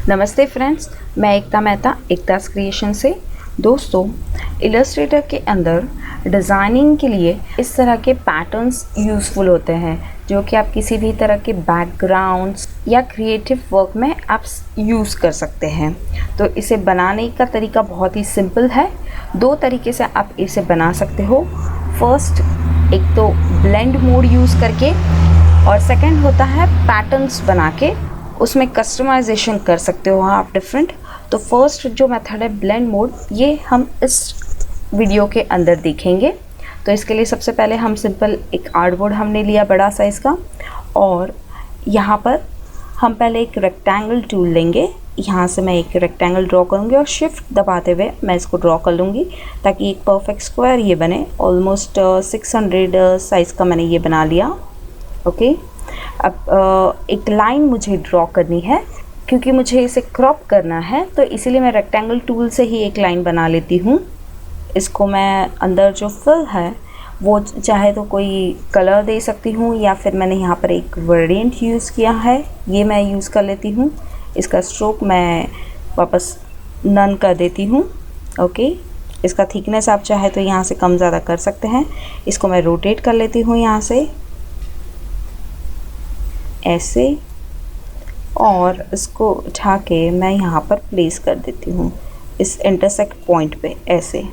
नमस्ते फ्रेंड्स, मैं एकता मेहता एकता's क्रिएशन से। दोस्तों, इलस्ट्रेटर के अंदर डिज़ाइनिंग के लिए इस तरह के पैटर्न्स यूज़फुल होते हैं जो कि आप किसी भी तरह के बैकग्राउंड्स या क्रिएटिव वर्क में आप यूज़ कर सकते हैं। तो इसे बनाने का तरीका बहुत ही सिंपल है। दो तरीके से आप इसे बना सकते हो। फर्स्ट, एक तो ब्लेंड मोड यूज़ करके, और सेकंड होता है पैटर्न्स बना के उसमें कस्टमाइजेशन कर सकते हो आप डिफरेंट। तो फर्स्ट जो मेथड है ब्लेंड मोड, ये हम इस वीडियो के अंदर देखेंगे। तो इसके लिए सबसे पहले हम सिंपल एक आर्टबोर्ड हमने लिया बड़ा साइज़ का, और यहाँ पर हम पहले एक रेक्टेंगल टूल लेंगे। यहाँ से मैं एक रेक्टेंगल ड्रॉ करूँगी और शिफ्ट दबाते हुए मैं इसको ड्रॉ कर लूँगी ताकि एक परफेक्ट स्क्वायर ये बने। ऑलमोस्ट 600 साइज़ का मैंने ये बना लिया। ओके, अब एक लाइन मुझे ड्रॉ करनी है क्योंकि मुझे इसे क्रॉप करना है, तो इसीलिए मैं रेक्टेंगल टूल से ही एक लाइन बना लेती हूँ। इसको मैं अंदर जो फिल है वो चाहे तो कोई कलर दे सकती हूँ, या फिर मैंने यहाँ पर एक वेरिएंट यूज़ किया है, ये मैं यूज़ कर लेती हूँ। इसका स्ट्रोक मैं वापस नन कर देती हूँ। ओके, इसका थिकनेस आप चाहे तो यहाँ से कम ज़्यादा कर सकते हैं। इसको मैं रोटेट कर लेती हूँ यहाँ से ऐसे, और इसको उठा के मैं यहाँ पर प्लेस कर देती हूँ इस इंटरसेक्ट पॉइंट पे ऐसे।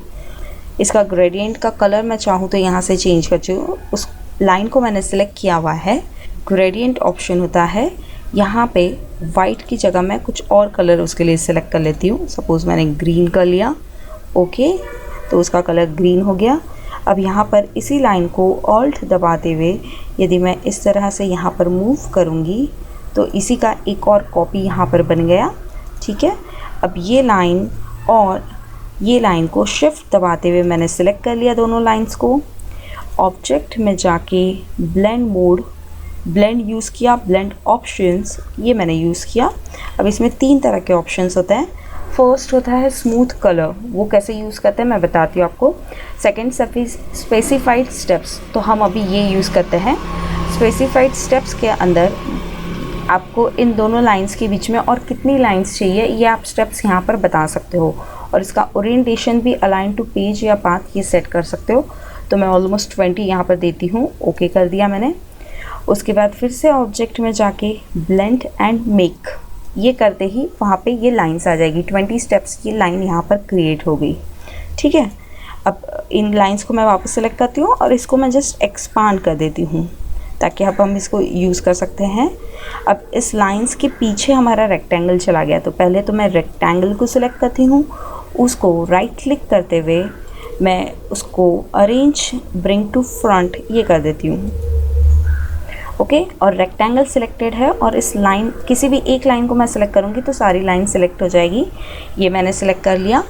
इसका ग्रेडियंट का कलर मैं चाहूँ तो यहाँ से चेंज कर चुकी। उस लाइन को मैंने सिलेक्ट किया हुआ है, ग्रेडियंट ऑप्शन होता है यहाँ पे। वाइट की जगह मैं कुछ और कलर उसके लिए सिलेक्ट कर लेती हूँ। सपोज़ मैंने ग्रीन कर लिया। ओके, तो उसका कलर ग्रीन हो गया। अब यहाँ पर इसी लाइन को ऑल्ट दबाते हुए यदि मैं इस तरह से यहाँ पर मूव करूँगी तो इसी का एक और कॉपी यहाँ पर बन गया। ठीक है, अब ये लाइन और ये लाइन को शिफ्ट दबाते हुए मैंने सिलेक्ट कर लिया दोनों लाइंस को। ऑब्जेक्ट में जाके ब्लेंड मोड, ब्लेंड यूज़ किया, ब्लेंड ऑप्शंस ये मैंने यूज़ किया। अब इसमें 3 तरह के ऑप्शंस होते हैं। फर्स्ट होता है स्मूथ कलर, वो कैसे यूज़ करते हैं मैं बताती हूँ आपको। सेकंड, स्पेसिफाइड स्टेप्स, तो हम अभी ये यूज़ करते हैं। स्पेसिफाइड स्टेप्स के अंदर आपको इन दोनों लाइंस के बीच में और कितनी लाइंस चाहिए ये आप स्टेप्स यहाँ पर बता सकते हो, और इसका ओरिएंटेशन भी अलाइन टू पेज या पाथ ये सेट कर सकते हो। तो मैं ऑलमोस्ट 20 यहाँ पर देती हूँ। ओके कर दिया मैंने। उसके बाद फिर से ऑब्जेक्ट में जाके ब्लेंड एंड मेक, ये करते ही वहाँ पे ये लाइंस आ जाएगी। 20 स्टेप्स की लाइन यहाँ पर क्रिएट हो गई। ठीक है, अब इन लाइंस को मैं वापस सेलेक्ट करती हूँ और इसको मैं जस्ट एक्सपांड कर देती हूँ ताकि अब हम इसको यूज़ कर सकते हैं। अब इस लाइंस के पीछे हमारा रेक्टेंगल चला गया, तो पहले तो मैं रेक्टेंगल को सिलेक्ट करती हूँ, उसको राइट क्लिक करते हुए मैं उसको अरेंज ब्रिंग टू फ्रंट ये कर देती हूँ। ओके, और रेक्टेंगल सिलेक्टेड है और इस लाइन किसी भी एक लाइन को मैं सिलेक्ट करूँगी तो सारी लाइन सिलेक्ट हो जाएगी। ये मैंने सिलेक्ट कर लिया।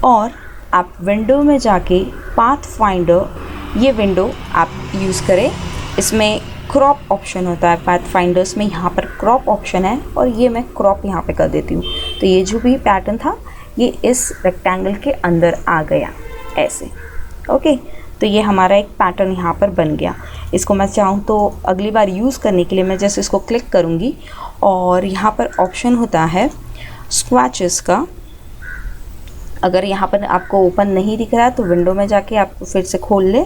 और आप विंडो में जाके पाथ फाइंडर, ये विंडो आप यूज़ करें। इसमें क्रॉप ऑप्शन होता है पाथ फाइंडर्स में, यहाँ पर क्रॉप ऑप्शन है और ये मैं क्रॉप यहाँ पे कर देती हूँ। तो ये जो भी पैटर्न था ये इस रेक्टेंगल के अंदर आ गया ऐसे। ओके, तो ये हमारा एक पैटर्न यहाँ पर बन गया। इसको मैं चाहूँ तो अगली बार यूज़ करने के लिए मैं जैसे इसको क्लिक करूँगी और यहाँ पर ऑप्शन होता है स्क्वैचेस का। अगर यहाँ पर आपको ओपन नहीं दिख रहा है तो विंडो में जाके आप फिर से खोल ले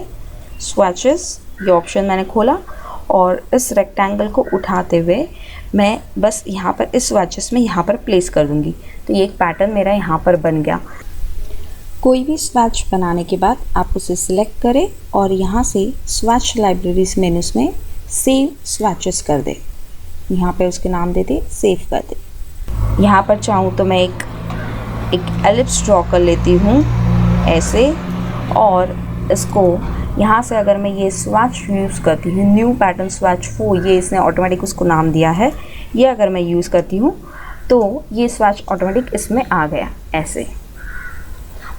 स्क्वैचेस, ये ऑप्शन मैंने खोला और इस रेक्टेंगल को उठाते हुए मैं बस यहाँ पर इस स्वैचेस में यहाँ पर प्लेस कर दूँगी। तो ये एक पैटर्न मेरा यहाँ पर बन गया। कोई भी स्वैच बनाने के बाद आप उसे सिलेक्ट करें और यहाँ से स्वैच लाइब्रेरीज मेन्यूज में सेव स्वैचेस कर दे। यहाँ पे उसके नाम दे दे, सेव कर दे। यहाँ पर चाहूँ तो मैं एक एलिप्स ड्रॉ कर लेती हूँ ऐसे, और इसको यहाँ से अगर मैं ये स्वैच यूज़ करती हूँ, न्यू पैटर्न स्वैच 4, ये इसने ऑटोमेटिक उसको नाम दिया है, ये अगर मैं यूज़ करती हूँ तो ये स्वैच ऑटोमेटिक इसमें आ गया ऐसे।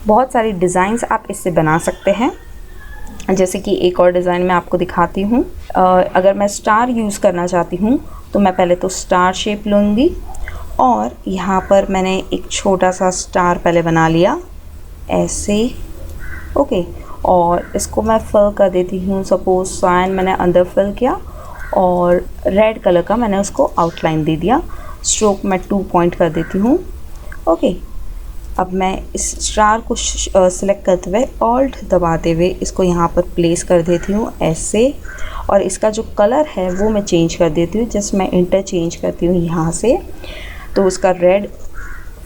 बहुत सारी डिज़ाइंस आप इससे बना सकते हैं। जैसे कि एक और डिज़ाइन मैं आपको दिखाती हूँ। अगर मैं स्टार यूज़ करना चाहती हूँ तो मैं पहले तो स्टार शेप लूँगी और यहाँ पर मैंने एक छोटा सा स्टार पहले बना लिया ऐसे। ओके, और इसको मैं फिल कर देती हूँ। सपोज साइन मैंने अंदर फिल किया और रेड कलर का मैंने उसको आउटलाइन दे दिया। स्ट्रोक मैं 2 पॉइंट कर देती हूँ। ओके, अब मैं इस स्टार को सिलेक्ट करते हुए ऑल्ट दबाते हुए इसको यहाँ पर प्लेस कर देती हूँ ऐसे, और इसका जो कलर है वो मैं चेंज कर देती हूँ। जस्ट मैं इंटरचेंज करती हूँ यहाँ से, तो उसका रेड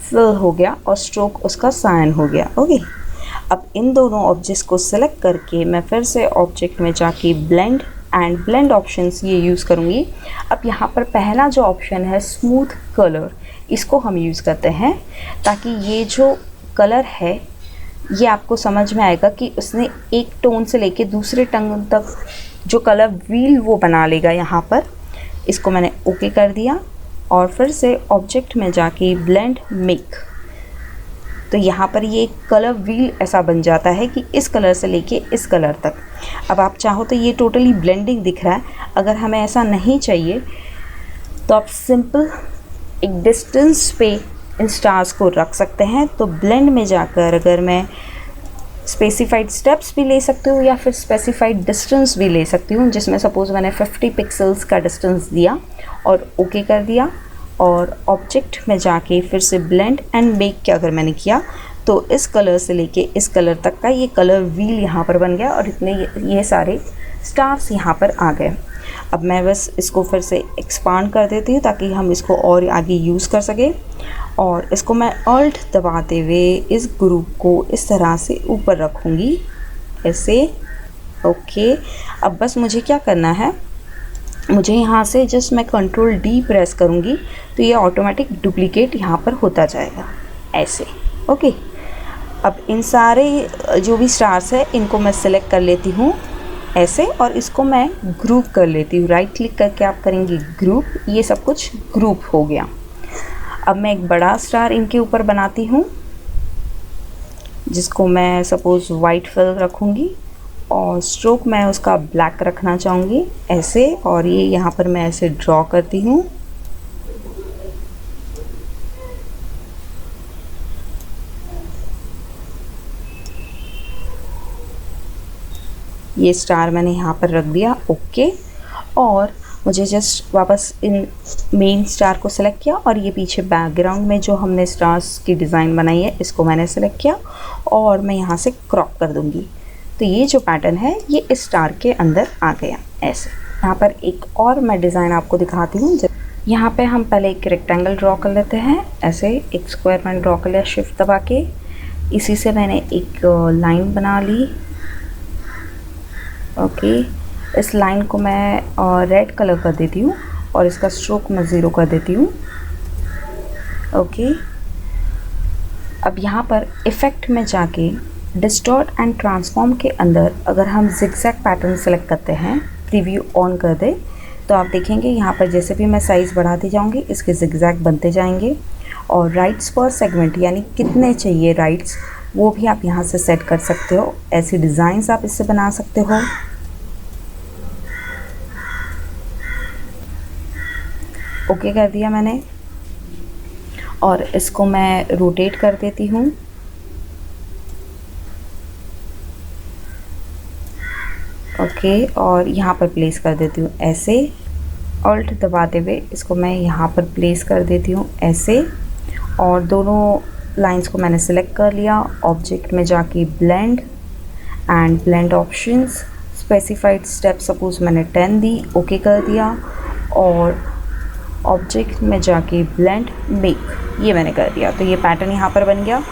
फिल हो गया और स्ट्रोक उसका साइन हो गया। ओके, अब इन दोनों ऑब्जेक्ट्स को सिलेक्ट करके मैं फिर से ऑब्जेक्ट में जाके ब्लेंड एंड ब्लेंड ऑप्शंस ये यूज़ करूँगी। अब यहाँ पर पहला जो ऑप्शन है स्मूथ कलर, इसको हम यूज़ करते हैं ताकि ये जो कलर है ये आपको समझ में आएगा कि उसने एक टोन से लेके दूसरे टोन तक जो कलर व्हील वो बना लेगा यहाँ पर। इसको मैंने ओके कर दिया और फिर से ऑब्जेक्ट में जाके ब्लेंड मेक, तो यहाँ पर ये कलर व्हील ऐसा बन जाता है कि इस कलर से लेके इस कलर तक। अब आप चाहो तो ये टोटली ब्लेंडिंग दिख रहा है, अगर हमें ऐसा नहीं चाहिए तो आप सिंपल एक डिस्टेंस पे इन स्टार्स को रख सकते हैं। तो ब्लेंड में जाकर अगर मैं स्पेसिफाइड स्टेप्स भी ले सकती हूँ या फिर स्पेसिफाइड डिस्टेंस भी ले सकती हूँ, जिसमें सपोज़ मैंने 50 पिक्सल्स का डिस्टेंस दिया और ओके कर दिया, और ऑब्जेक्ट में जाके फिर से ब्लेंड एंड मेक क्या अगर मैंने किया तो इस कलर से लेके इस कलर तक का ये कलर व्हील यहाँ पर बन गया और इतने ये सारे स्टार्स यहाँ पर आ गए। अब मैं बस इसको फिर से एक्सपांड कर देती हूँ ताकि हम इसको और आगे यूज़ कर सकें, और इसको मैं ऑल्ट दबाते हुए इस ग्रुप को इस तरह से ऊपर रखूँगी ऐसे। ओके, अब बस मुझे क्या करना है, मुझे यहाँ से जस्ट मैं कंट्रोल डी प्रेस करूँगी तो ये ऑटोमेटिक डुप्लीकेट यहाँ पर होता जाएगा ऐसे। ओके, अब इन सारे जो भी स्टार्स है इनको मैं सिलेक्ट कर लेती हूँ ऐसे, और इसको मैं ग्रुप कर लेती हूँ। राइट क्लिक करके आप करेंगे ग्रुप, ये सब कुछ ग्रुप हो गया। अब मैं एक बड़ा स्टार इनके ऊपर बनाती हूँ जिसको मैं सपोज़ वाइट फिल रखूँगी और स्ट्रोक मैं उसका ब्लैक रखना चाहूँगी ऐसे, और ये यहाँ पर मैं ऐसे ड्रॉ करती हूँ। ये स्टार मैंने यहाँ पर रख दिया। ओके, और मुझे जस्ट वापस इन मेन स्टार को सिलेक्ट किया और ये पीछे बैकग्राउंड में जो हमने स्टार्स की डिज़ाइन बनाई है इसको मैंने सिलेक्ट किया और मैं यहाँ से क्रॉप कर दूँगी। तो ये जो पैटर्न है ये इस स्टार के अंदर आ गया ऐसे। यहाँ पर एक और मैं डिज़ाइन आपको दिखाती हूँ। यहाँ पे हम पहले एक रेक्टेंगल ड्रॉ कर लेते हैं ऐसे, एक स्क्वायर मैंने ड्रॉ कर लिया शिफ्ट दबा के, इसी से मैंने एक लाइन बना ली। ओके, इस लाइन को मैं रेड कलर कर देती हूँ और इसका स्ट्रोक मैं 0 कर देती हूँ। ओके, अब यहाँ पर इफ़ेक्ट में जाके डिस्टॉर्ट एंड ट्रांसफॉर्म के अंदर अगर हम जिगजैग पैटर्न सेलेक्ट करते हैं, प्रीव्यू ऑन कर दे, तो आप देखेंगे यहाँ पर जैसे भी मैं साइज़ बढ़ाती जाऊँगी इसके जिगजैग बनते जाएंगे। और राइट्स पर सेगमेंट यानी कितने चाहिए राइट्स वो भी आप यहाँ से सेट कर सकते हो। ऐसी डिज़ाइंस आप इससे बना सकते हो। ओके कर दिया मैंने, और इसको मैं रोटेट कर देती हूँ। ओके, और यहाँ पर प्लेस कर देती हूँ ऐसे, ऑल्ट दबाते हुए इसको मैं यहाँ पर प्लेस कर देती हूँ ऐसे, और दोनों लाइंस को मैंने सिलेक्ट कर लिया। ऑब्जेक्ट में जाके blend and blend options, specified step suppose मैंने 10 दी, ओके कर दिया, और ऑब्जेक्ट में जाके ब्लेंड मेक ये मैंने कर दिया। तो ये पैटर्न यहाँ पर बन गया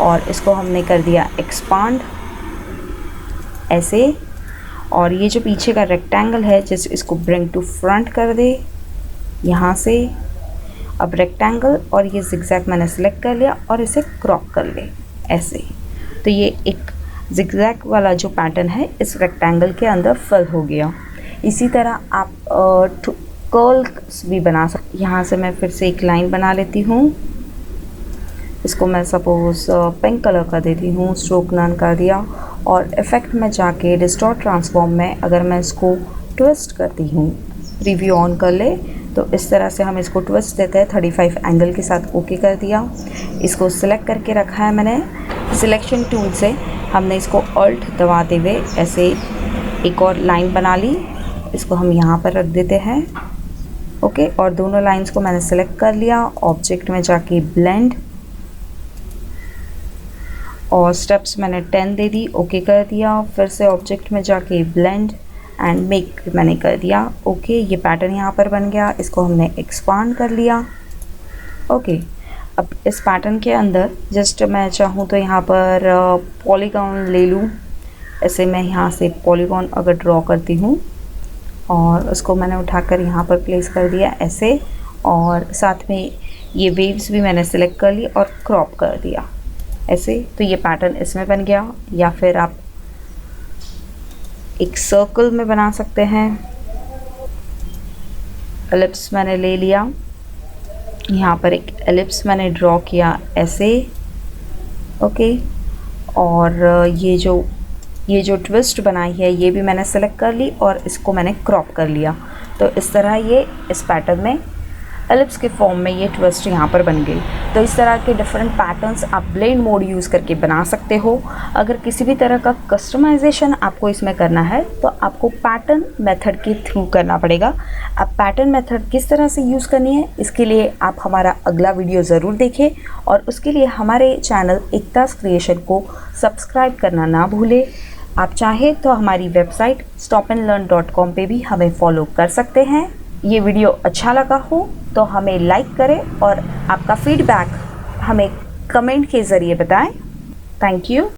और इसको हमने कर दिया एक्सपांड ऐसे। और ये जो पीछे का रेक्टेंगल है जैसे इसको ब्रिंग टू फ्रंट कर दे यहाँ से। अब रेक्टेंगल और ये जिगजैग मैंने सिलेक्ट कर लिया और इसे क्रॉप कर ले ऐसे। तो ये एक जिगजैग वाला जो पैटर्न है इस रेक्टेंगल के अंदर फिल हो गया। इसी तरह आप कर्ल्स भी बना सकते। यहाँ से मैं फिर से एक लाइन बना लेती हूँ, इसको मैं सपोज पिंक कलर कर देती हूँ, स्ट्रोक नन कर दिया, और इफ़ेक्ट में जाके डिस्टॉर्ट ट्रांसफॉर्म में अगर मैं इसको ट्विस्ट करती हूँ, प्रीव्यू ऑन कर ले, तो इस तरह से हम इसको ट्विस्ट देते हैं 35 एंगल के साथ। ओके कर दिया, इसको सिलेक्ट करके रखा है मैंने सिलेक्शन टूल से। हमने इसको ऑल्ट दबाते हुए ऐसे एक और लाइन बना ली, इसको हम यहाँ पर रख देते हैं ओके, और दोनों लाइंस को मैंने सेलेक्ट कर लिया। ऑब्जेक्ट में जाके ब्लेंड, और स्टेप्स मैंने 10 दे दी, ओके कर दिया। फिर से ऑब्जेक्ट में जाके ब्लेंड एंड मेक मैंने कर दिया, ओके। ये पैटर्न यहाँ पर बन गया, इसको हमने एक्सपांड कर लिया, ओके। अब इस पैटर्न के अंदर जस्ट मैं चाहूँ तो यहाँ पर पॉलीगॉन ले लूँ। ऐसे मैं यहाँ से पॉलीगॉन अगर ड्रॉ करती हूँ और उसको मैंने उठाकर यहाँ पर प्लेस कर दिया ऐसे, और साथ में ये वेव्स भी मैंने सेलेक्ट कर ली और क्रॉप कर दिया ऐसे। तो ये पैटर्न इसमें बन गया। या फिर आप एक सर्कल में बना सकते हैं। एलिप्स मैंने ले लिया, यहाँ पर एक एलिप्स मैंने ड्रॉ किया ऐसे, ओके। और ये जो ट्विस्ट बनाई है ये भी मैंने सेलेक्ट कर ली और इसको मैंने क्रॉप कर लिया। तो इस तरह ये इस पैटर्न में एलिप्स के फॉर्म में ये ट्विस्ट यहाँ पर बन गई। तो इस तरह के डिफरेंट पैटर्न्स आप ब्लेंड मोड यूज़ करके बना सकते हो। अगर किसी भी तरह का कस्टमाइजेशन आपको इसमें करना है तो आपको पैटर्न मेथड के थ्रू करना पड़ेगा। अब पैटर्न मेथड किस तरह से यूज़ करनी है इसके लिए आप हमारा अगला वीडियो ज़रूर देखें, और उसके लिए हमारे चैनल एकताज़ क्रिएशन को सब्सक्राइब करना ना भूलें। आप चाहें तो हमारी वेबसाइट stopandlearn.com पे भी हमें फॉलो कर सकते हैं। ये वीडियो अच्छा लगा हो तो हमें लाइक करें और आपका फीडबैक हमें कमेंट के ज़रिए बताएं। Thank you.